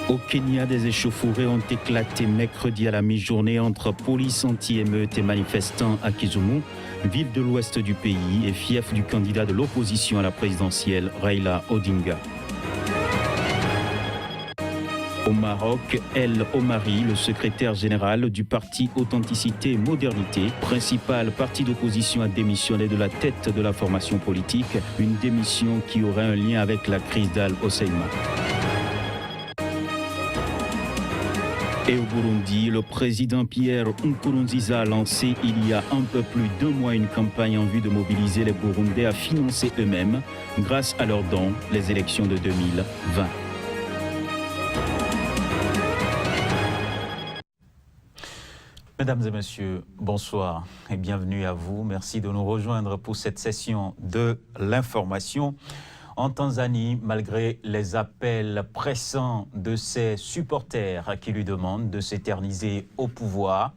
Au Kenya, des échauffourées ont éclaté mercredi à la mi-journée entre police anti-émeute et manifestants à Kisumu, ville de l'ouest du pays et fief du candidat de l'opposition à la présidentielle, Raila Odinga. Au Maroc, El Omari, le secrétaire général du parti Authenticité et Modernité, principal parti d'opposition, a démissionné de la tête de la formation politique, une démission qui aurait un lien avec la crise d'Al-Hoceima. Et au Burundi, le président Pierre Nkurunziza a lancé il y a un peu plus d'un mois une campagne en vue de mobiliser les Burundais à financer eux-mêmes, grâce à leurs dons, les élections de 2020. Mesdames et messieurs, bonsoir et bienvenue à vous. Merci de nous rejoindre pour cette session de l'information. En Tanzanie, malgré les appels pressants de ses supporters qui lui demandent de s'éterniser au pouvoir,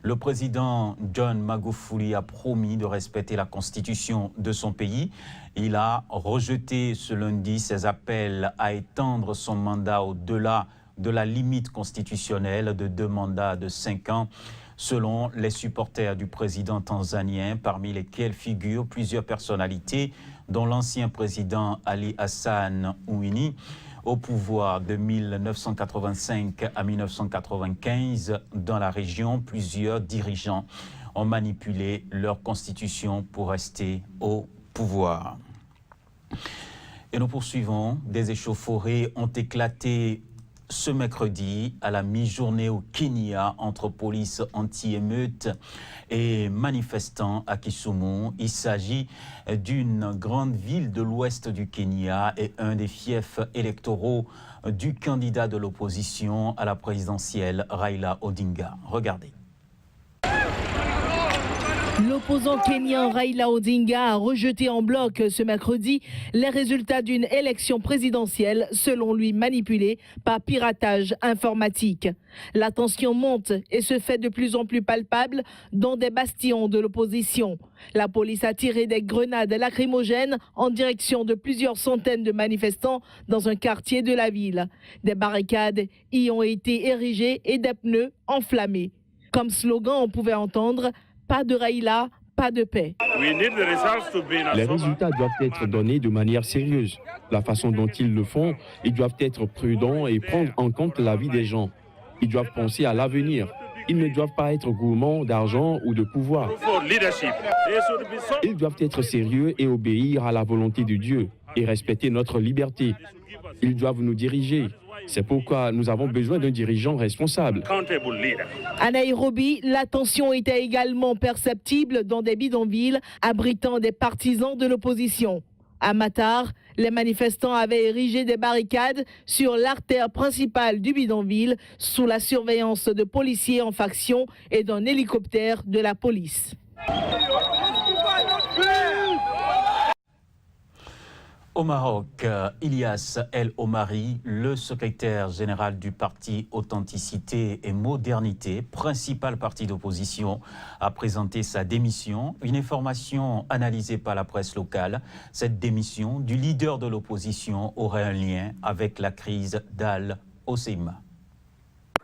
le président John Magufuli a promis de respecter la constitution de son pays. Il a rejeté ce lundi ses appels à étendre son mandat au-delà de la limite constitutionnelle de 2 mandats de 5 ans. Selon les supporters du président tanzanien, parmi lesquels figurent plusieurs personnalités, dont l'ancien président Ali Hassan Mwinyi, au pouvoir de 1985 à 1995 dans la région, plusieurs dirigeants ont manipulé leur constitution pour rester au pouvoir. Et nous poursuivons. Des échauffourées ont éclaté ce mercredi à la mi-journée au Kenya entre police anti-émeute et manifestants à Kisumu. Il s'agit d'une grande ville de l'ouest du Kenya et un des fiefs électoraux du candidat de l'opposition à la présidentielle, Raila Odinga. Regardez. L'opposant kenyan Raila Odinga a rejeté en bloc ce mercredi les résultats d'une élection présidentielle, selon lui manipulée par piratage informatique. La tension monte et se fait de plus en plus palpable dans des bastions de l'opposition. La police a tiré des grenades lacrymogènes en direction de plusieurs centaines de manifestants dans un quartier de la ville. Des barricades y ont été érigées et des pneus enflammés. Comme slogan, on pouvait entendre « Pas de Raila, pas de paix ». Les résultats doivent être donnés de manière sérieuse. La façon dont ils le font, ils doivent être prudents et prendre en compte la vie des gens. Ils doivent penser à l'avenir. Ils ne doivent pas être gourmands d'argent ou de pouvoir. Ils doivent être sérieux et obéir à la volonté de Dieu et respecter notre liberté. Ils doivent nous diriger. C'est pourquoi nous avons besoin d'un dirigeant responsable. À Nairobi, la tension était également perceptible dans des bidonvilles abritant des partisans de l'opposition. À Matar, les manifestants avaient érigé des barricades sur l'artère principale du bidonville sous la surveillance de policiers en faction et d'un hélicoptère de la police. Au Maroc, Ilyas El Omari, le secrétaire général du parti Authenticité et Modernité, principal parti d'opposition, a présenté sa démission. Une information analysée par la presse locale. Cette démission du leader de l'opposition aurait un lien avec la crise d'Al-Hoceima.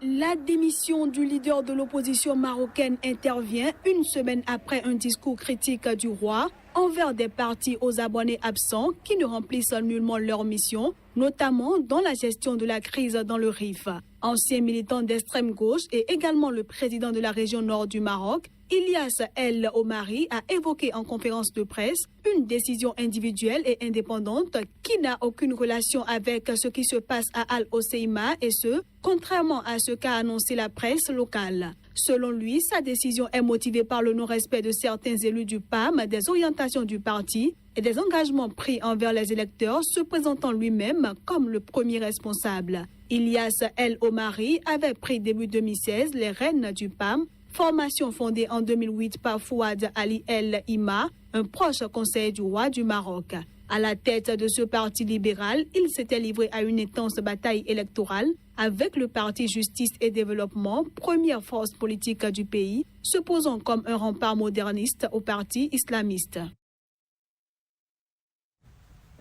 La démission du leader de l'opposition marocaine intervient une semaine après un discours critique du roi envers des partis aux abonnés absents qui ne remplissent nullement leur mission, notamment dans la gestion de la crise dans le Rif. Ancien militant d'extrême gauche et également le président de la région nord du Maroc, Ilyas El Omari a évoqué en conférence de presse une décision individuelle et indépendante qui n'a aucune relation avec ce qui se passe à Al-Hoceima et ce, contrairement à ce qu'a annoncé la presse locale. Selon lui, sa décision est motivée par le non-respect de certains élus du PAM, des orientations du parti et des engagements pris envers les électeurs, se présentant lui-même comme le premier responsable. Ilyas El Omari avait pris début 2016 les rênes du PAM, formation fondée en 2008 par Fouad Ali El Ima, un proche conseiller du roi du Maroc. À la tête de ce parti libéral, il s'était livré à une intense bataille électorale avec le parti Justice et Développement, première force politique du pays, se posant comme un rempart moderniste au parti islamiste.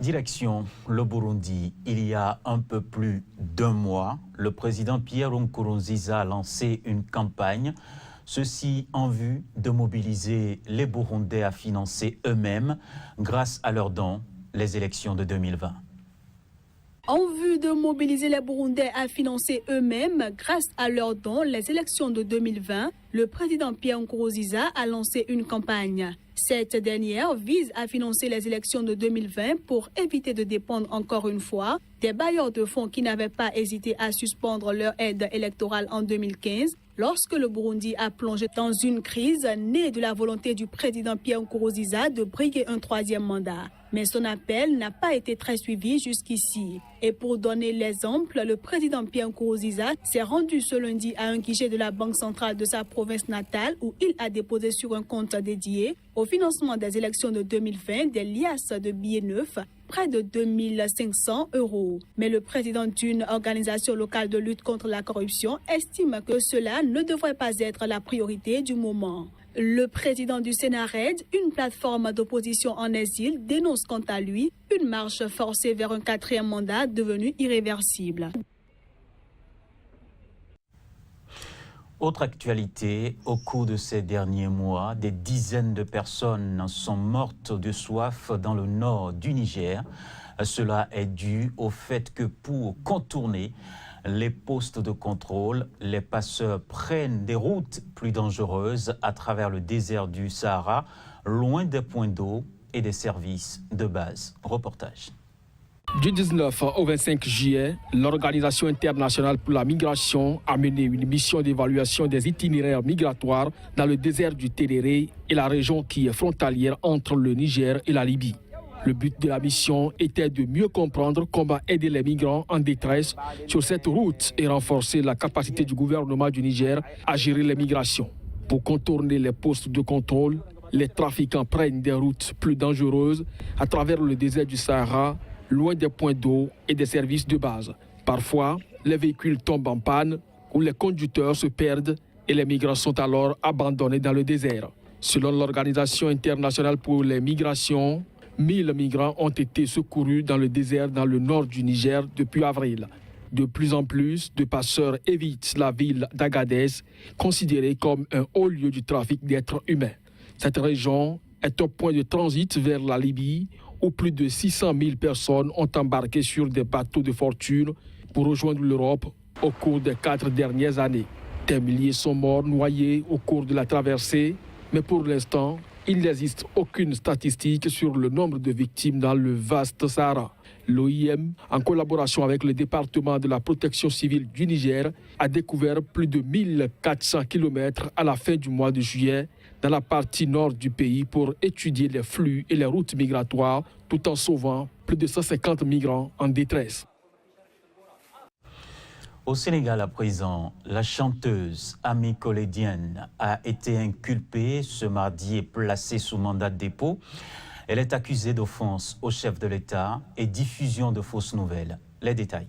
Direction le Burundi. Il y a un peu plus d'un mois, le président Pierre Nkurunziza a lancé une campagne, ceci en vue de mobiliser les Burundais à financer eux-mêmes, grâce à leurs dons, les élections de 2020. En vue de mobiliser les Burundais à financer eux-mêmes, grâce à leurs dons, les élections de 2020, le président Pierre Nkurunziza a lancé une campagne. Cette dernière vise à financer les élections de 2020 pour éviter de dépendre encore une fois des bailleurs de fonds qui n'avaient pas hésité à suspendre leur aide électorale en 2015 lorsque le Burundi a plongé dans une crise née de la volonté du président Pierre Nkurunziza de briguer un troisième mandat. Mais son appel n'a pas été très suivi jusqu'ici. Et pour donner l'exemple, le président Pierre Nkurunziza s'est rendu ce lundi à un guichet de la Banque centrale de sa province natale où il a déposé sur un compte dédié au financement des élections de 2020 des liasses de billets neufs, près de 2500 €. Mais le président d'une organisation locale de lutte contre la corruption estime que cela ne devrait pas être la priorité du moment. Le président du Sénarède, une plateforme d'opposition en exil, dénonce quant à lui une marche forcée vers un quatrième mandat devenu irréversible. Autre actualité, au cours de ces derniers mois, des dizaines de personnes sont mortes de soif dans le nord du Niger. Cela est dû au fait que pour contourner les postes de contrôle, les passeurs prennent des routes plus dangereuses à travers le désert du Sahara, loin des points d'eau et des services de base. Reportage. Du 19 au 25 juillet, l'Organisation internationale pour la migration a mené une mission d'évaluation des itinéraires migratoires dans le désert du Téréré et la région qui est frontalière entre le Niger et la Libye. Le but de la mission était de mieux comprendre comment aider les migrants en détresse sur cette route et renforcer la capacité du gouvernement du Niger à gérer les migrations. Pour contourner les postes de contrôle, les trafiquants prennent des routes plus dangereuses à travers le désert du Sahara, loin des points d'eau et des services de base. Parfois, les véhicules tombent en panne ou les conducteurs se perdent et les migrants sont alors abandonnés dans le désert. Selon l'Organisation internationale pour les migrations, 1000 migrants ont été secourus dans le désert dans le nord du Niger depuis avril. De plus en plus de passeurs évitent la ville d'Agadez, considérée comme un haut lieu du trafic d'êtres humains. Cette région est un point de transit vers la Libye, où plus de 600 000 personnes ont embarqué sur des bateaux de fortune pour rejoindre l'Europe au cours des 4 dernières années. Des milliers sont morts noyés au cours de la traversée, mais pour l'instant, il n'existe aucune statistique sur le nombre de victimes dans le vaste Sahara. L'OIM, en collaboration avec le département de la protection civile du Niger, a découvert plus de 1400 km à la fin du mois de juillet dans la partie nord du pays pour étudier les flux et les routes migratoires tout en sauvant plus de 150 migrants en détresse. Au Sénégal à présent, la chanteuse Ami Collé Diène a été inculpée ce mardi et placée sous mandat de dépôt. Elle est accusée d'offense au chef de l'État et diffusion de fausses nouvelles. Les détails.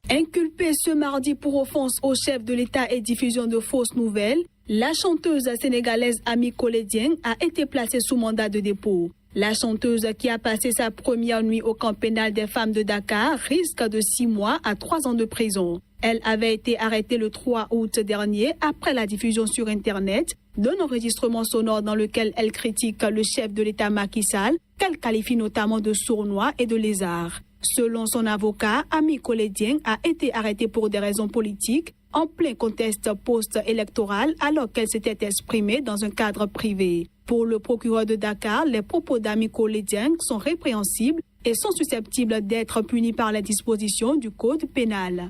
Inculpée ce mardi pour offense au chef de l'État et diffusion de fausses nouvelles, la chanteuse sénégalaise Ami Collé Diène a été placée sous mandat de dépôt. La chanteuse qui a passé sa première nuit au camp pénal des femmes de Dakar risque de 6 mois à 3 ans de prison. Elle avait été arrêtée le 3 août dernier après la diffusion sur Internet d'un enregistrement sonore dans lequel elle critique le chef de l'État Macky Sall, qu'elle qualifie notamment de sournois et de lézard. Selon son avocat, Ami Collé Diène a été arrêtée pour des raisons politiques en plein contexte post-électoral alors qu'elle s'était exprimée dans un cadre privé. Pour le procureur de Dakar, les propos d'Ami Collé Diène sont répréhensibles et sont susceptibles d'être punis par les dispositions du Code pénal.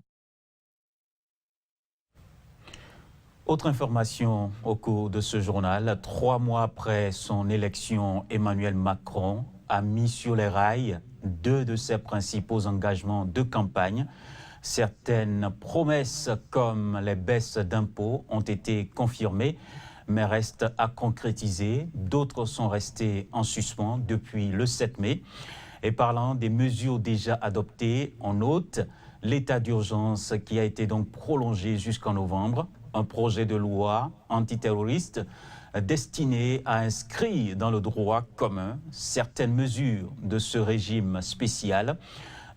Autre information au cours de ce journal, 3 mois après son élection, Emmanuel Macron a mis sur les rails 2 de ses principaux engagements de campagne. Certaines promesses comme les baisses d'impôts ont été confirmées, mais restent à concrétiser. D'autres sont restées en suspens depuis le 7 mai. Et parlant des mesures déjà adoptées, on note l'état d'urgence qui a été donc prolongé jusqu'en novembre, un projet de loi antiterroriste destiné à inscrire dans le droit commun certaines mesures de ce régime spécial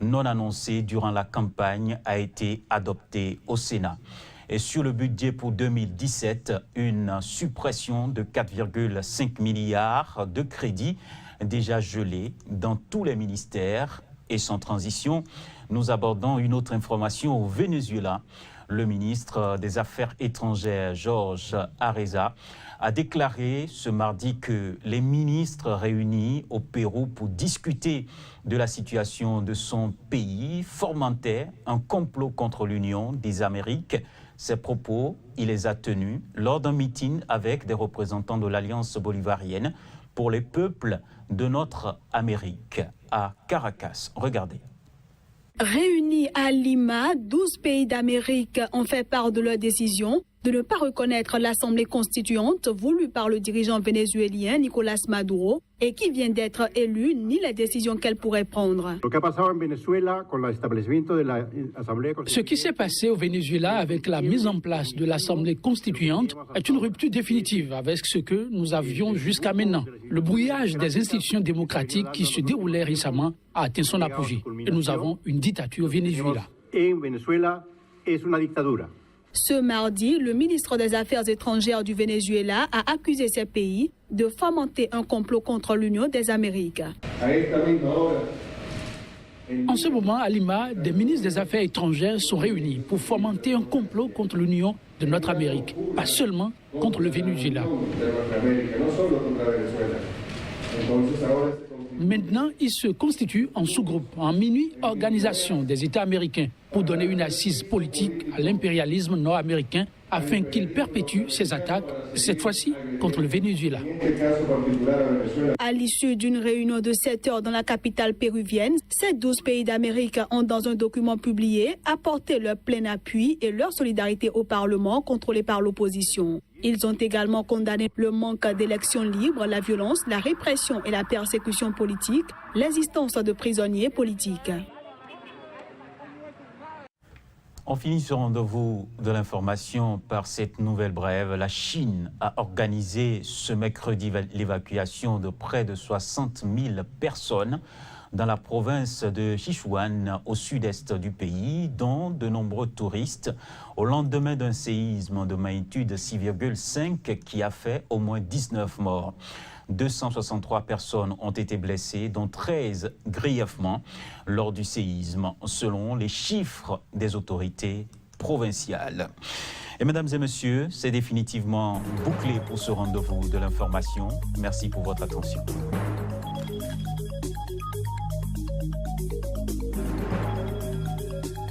non annoncé durant la campagne a été adopté au Sénat. Et sur le budget pour 2017, une suppression de 4,5 milliards de crédits déjà gelés dans tous les ministères. Et sans transition, nous abordons une autre information au Venezuela. Le ministre des Affaires étrangères, Jorge Arreza, a déclaré ce mardi que les ministres réunis au Pérou pour discuter de la situation de son pays fomentaient un complot contre l'Union des Amériques. Ces propos, il les a tenus lors d'un meeting avec des représentants de l'Alliance bolivarienne pour les peuples de notre Amérique à Caracas. Regardez. Réunis à Lima, 12 pays d'Amérique ont fait part de leur décision de ne pas reconnaître l'Assemblée constituante voulue par le dirigeant vénézuélien Nicolás Maduro et qui vient d'être élu, ni les décisions qu'elle pourrait prendre. Ce qui s'est passé au Venezuela avec la mise en place de l'Assemblée constituante est une rupture définitive avec ce que nous avions jusqu'à maintenant. Le brouillage des institutions démocratiques qui se déroulait récemment a atteint son apogée et nous avons une dictature au Venezuela. Ce mardi, le ministre des Affaires étrangères du Venezuela a accusé ces pays de fomenter un complot contre l'Union des Amériques. En ce moment, à Lima, des ministres des Affaires étrangères sont réunis pour fomenter un complot contre l'Union de notre Amérique, pas seulement contre le Venezuela. Maintenant, ils se constituent en sous-groupe, en mini-organisation des États américains pour donner une assise politique à l'impérialisme nord-américain afin qu'il perpétue ses attaques, cette fois-ci contre le Venezuela. À l'issue d'une réunion de 7 heures dans la capitale péruvienne, ces 12 pays d'Amérique ont, dans un document publié, apporté leur plein appui et leur solidarité au Parlement contrôlé par l'opposition. Ils ont également condamné le manque d'élections libres, la violence, la répression et la persécution politique, l'existence de prisonniers politiques. On finit ce rendez-vous de l'information par cette nouvelle brève. La Chine a organisé ce mercredi l'évacuation de près de 60 000 personnes dans la province de Sichuan, au sud-est du pays, dont de nombreux touristes, au lendemain d'un séisme de magnitude 6,5 qui a fait au moins 19 morts. 263 personnes ont été blessées, dont 13 grièvement lors du séisme, selon les chiffres des autorités provinciales. Et mesdames et messieurs, c'est définitivement bouclé pour ce rendez-vous de l'information. Merci pour votre attention.